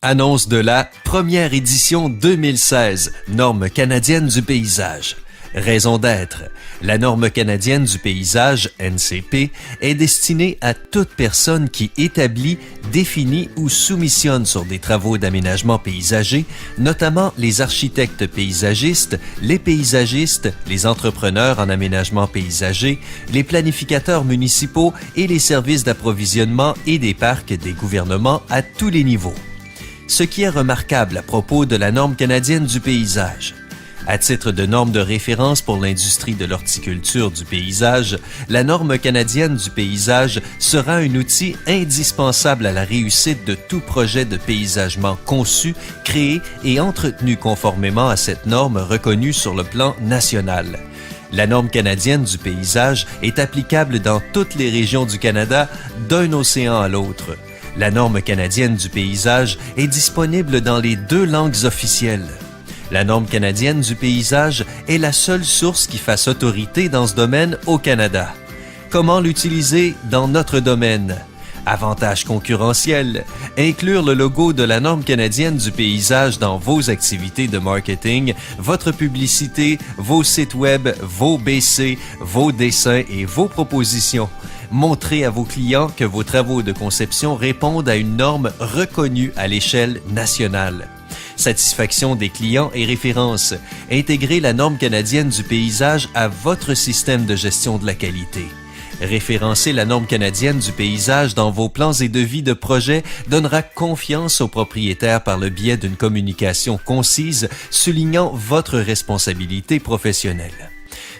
Annonce de la première édition 2016, norme canadienne du paysage. Raison d'être. La norme canadienne du paysage, NCP, est destinée à toute personne qui établit, définit ou soumissionne sur des travaux d'aménagement paysager, notamment les architectes paysagistes, les entrepreneurs en aménagement paysager, les planificateurs municipaux et les services d'approvisionnement et des parcs des gouvernements à tous les niveaux. Ce qui est remarquable à propos de la norme canadienne du paysage. À titre de norme de référence pour l'industrie de l'horticulture du paysage, la norme canadienne du paysage sera un outil indispensable à la réussite de tout projet de paysagement conçu, créé et entretenu conformément à cette norme reconnue sur le plan national. La norme canadienne du paysage est applicable dans toutes les régions du Canada, d'un océan à l'autre. La norme canadienne du paysage est disponible dans les 2 langues officielles. La norme canadienne du paysage est la seule source qui fasse autorité dans ce domaine au Canada. Comment l'utiliser dans notre domaine? Avantages concurrentiels. Inclure le logo de la norme canadienne du paysage dans vos activités de marketing, votre publicité, vos sites web, vos BC, vos dessins et vos propositions. Montrez à vos clients que vos travaux de conception répondent à une norme reconnue à l'échelle nationale. Satisfaction des clients et références. Intégrez la norme canadienne du paysage à votre système de gestion de la qualité. Référencer la norme canadienne du paysage dans vos plans et devis de projet donnera confiance aux propriétaires par le biais d'une communication concise soulignant votre responsabilité professionnelle.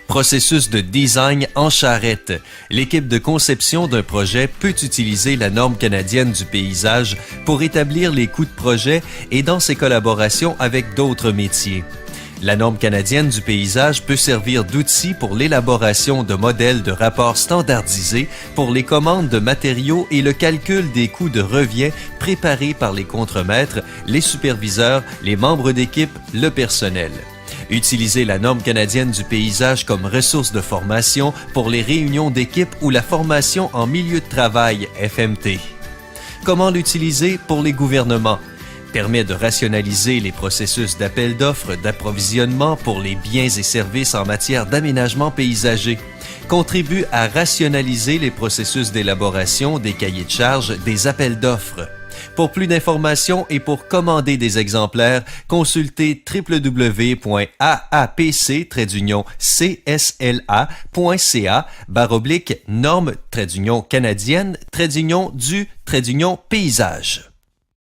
Processus de design en charrette. L'équipe de conception d'un projet peut utiliser la norme canadienne du paysage pour établir les coûts de projet et dans ses collaborations avec d'autres métiers. La norme canadienne du paysage peut servir d'outil pour l'élaboration de modèles de rapports standardisés pour les commandes de matériaux et le calcul des coûts de revient préparés par les contremaîtres, les superviseurs, les membres d'équipe, le personnel. Utiliser la norme canadienne du paysage comme ressource de formation pour les réunions d'équipe ou la formation en milieu de travail, FMT. Comment l'utiliser pour les gouvernements? Permet de rationaliser les processus d'appel d'offres d'approvisionnement pour les biens et services en matière d'aménagement paysager. Contribue à rationaliser les processus d'élaboration des cahiers de charges des appels d'offres. Pour plus d'informations et pour commander des exemplaires, consultez www.aapc-csla.ca/norme-canadienne-du-paysage.